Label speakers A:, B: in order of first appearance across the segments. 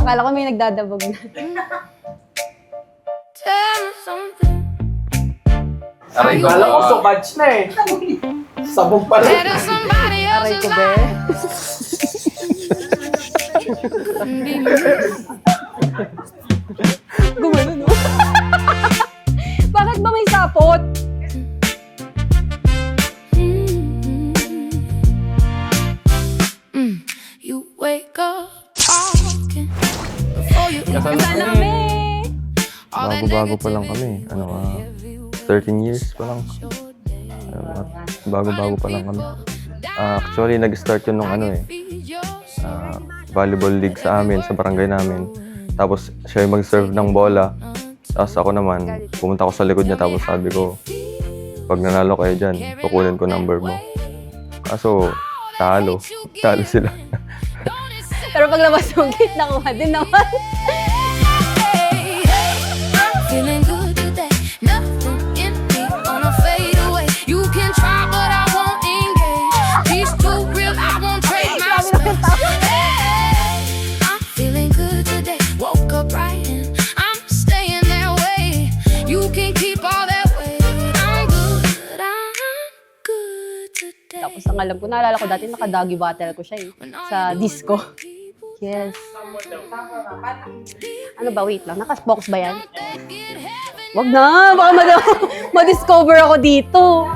A: Akala ko may nagdadabog na.
B: Aray, kala ko so much na eh. Sabog pa rin.
A: Aray ko, be. Gumano, no? Bakit ba may sapot?
C: You wake up talking before you
A: Saan kami?
D: Bago-bago pa lang kami. 13 years pa lang. Bago-bago pa lang kami. Actually, nag-start yun nung volleyball league sa amin, sa barangay namin. Tapos siya yung mag-serve ng bola. Tapos ako naman, pumunta ko sa likod niya tapos sabi ko, pag nanalo kayo dyan, kukunin ko number mo. Kaso, talo sila.
A: Pero paglabas mo, gate, nakuha din naman.
C: feeling good today, nothing in me gonna fade away. You can try, but I won't engage. Peace too real, I won't trade my space. Hey, I'm feeling good today. Woke up right and I'm staying that way. You can keep all that weight. I'm good today.
A: Tapos ang alam ko, naalala ko dati nakadagi battle ko siya sa disco. Yes. Ano ba? Wait lang. Naka-box ba yan? Wag na. Baka ma-discover ako dito.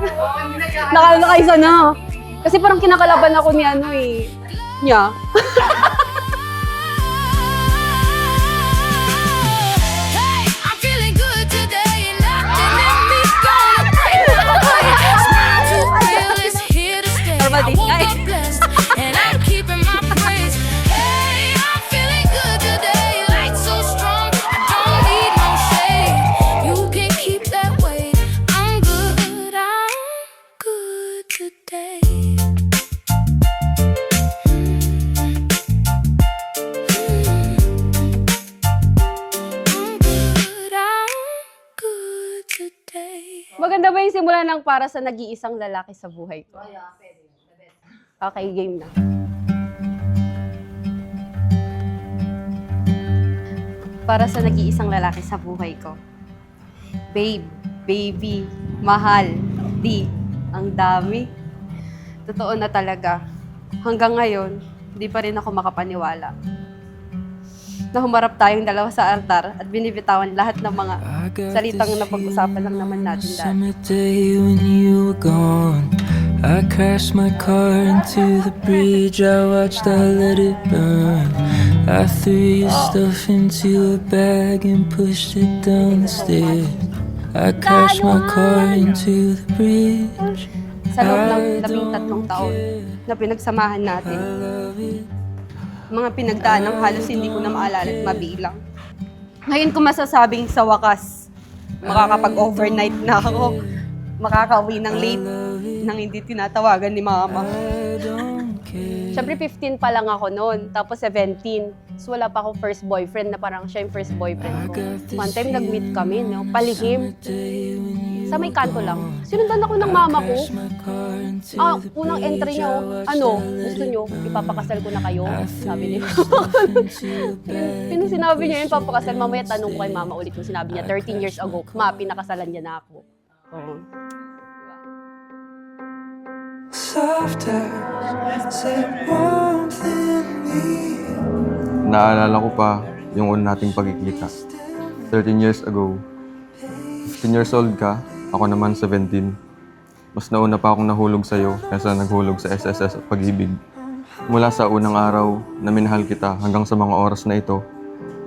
A: Nakakaisa na. Kasi parang kinakalaban ako ni niya.
C: Hey, I'm feeling good today and nothing in me gonna break my way. Smile too real, it's here to stay. I woke up blessed and I'm keeping my praise. Hey, I'm feeling good today, light so strong, I don't need no shade. You can keep that weight. I'm good today.
A: Maganda ba yung simula ng para sa nag-iisang lalaki sa buhay ko? Okay, game na. Para sa nag-iisang lalaki sa buhay ko. Babe, baby, mahal, di, ang dami. Totoo na talaga. Hanggang ngayon, di pa rin ako makapaniwala. Na humarap tayong dalawa sa altar at binibitawan lahat ng mga salitang napag-usapan lang naman natin dati.
E: Summer day when you were gone, I crashed my car into the bridge. I watched, I let it burn. I threw your stuff into a bag and pushed it down the stairs. I crashed my car into the bridge.
A: Sa loob ng 13 taon na pinagsamahan natin, mga pinagdaan ng halos hindi ko na maalala at mabilang. Ngayon ko masasabing sa wakas, makakapag-overnight na ako. Makakauwi ng late nang hindi tinatawagan ni mama. Siyempre 15 pa lang ako noon, tapos 17. So wala pa akong first boyfriend na parang siya yung first boyfriend ko. One time nag-meet kami, palihim. Sa may kanto lang. Sinundan ako ng mama ko. Unang entry niya, gusto niyo, ipapakasal ko na kayo? Sabi niya. Sinabi niya yun, papakasal. Mamaya tanong ko kay mama ulit yung sinabi niya, 13 years ago, pinakasalan niya na ako.
D: Naalala ko pa yung una nating pagkikita. 13 years ago. 15 years old ka, ako naman 17. Mas nauna pa akong nahulog sa'yo kaysa naghulog sa SSS at Pag-ibig. Mula sa unang araw na minahal kita hanggang sa mga oras na ito,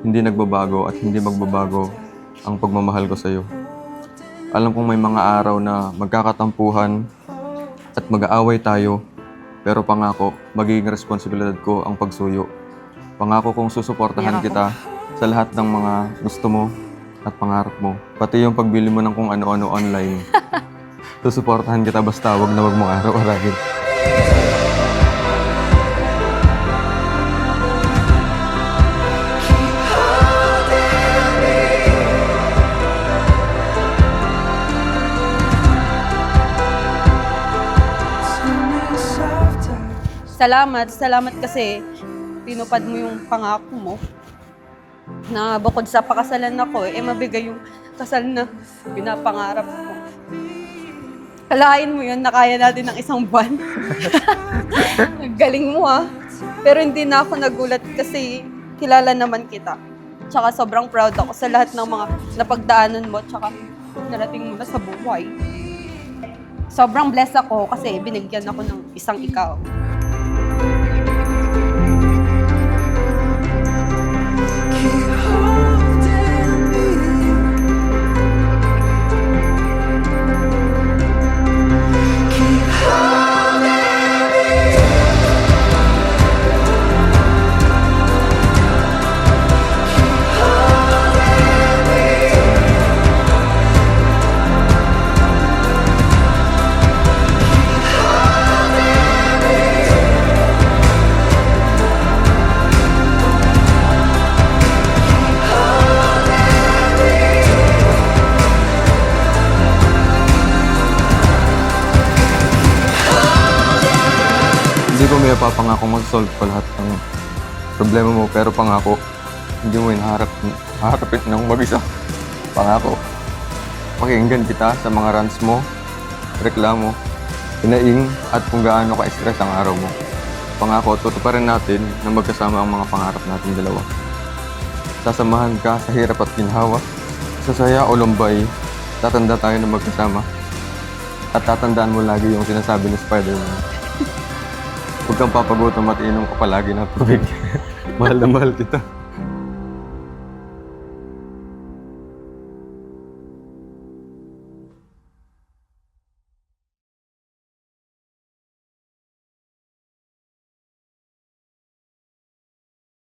D: hindi nagbabago at hindi magbabago ang pagmamahal ko sa'yo. Alam kong may mga araw na magkakatampuhan at mag-aaway tayo, pero pangako, magiging responsibilidad ko ang pagsuyo. Pangako kong susuportahan kita sa lahat ng mga gusto mo at pangarap mo. Pati yung pagbili mo ng kung ano-ano online. Susuportahan kita basta wag na wag mong araw-aragin.
E: Summer soft
A: Salamat kasi tinupad mo yung pangako mo. Na bukod sa pakasalan ako, mabigay yung kasal na pinapangarap ko. Kalain mo yun, nakaya natin ng isang buwan. Galing mo ah. Pero hindi na ako nagulat kasi kilala naman kita. Tsaka sobrang proud ako sa lahat ng mga napagdaanan mo tsaka narating mo na sa buhay. Sobrang blessed ako kasi binigyan ako ng isang ikaw.
D: Hindi ko may papangako mag-solve pa lahat ng problema mo, pero pangako, hindi mo hinaharapin ng mag-isa. Pangako, pakinggan kita sa mga rants mo, reklamo, inaing at kung gaano ka-stress ang araw mo. Pangako, tutuparin natin na magkasama ang mga pangarap natin dalawa. Sasamahan ka sa hirap at ginhawa, sa saya o lumbay, tatanda tayo na magkasama. At tatandaan mo lagi yung sinasabi ni Spider-Man. Huwag kang papagutom at inom ka palagi ng tubig. Mahal na mahal kita.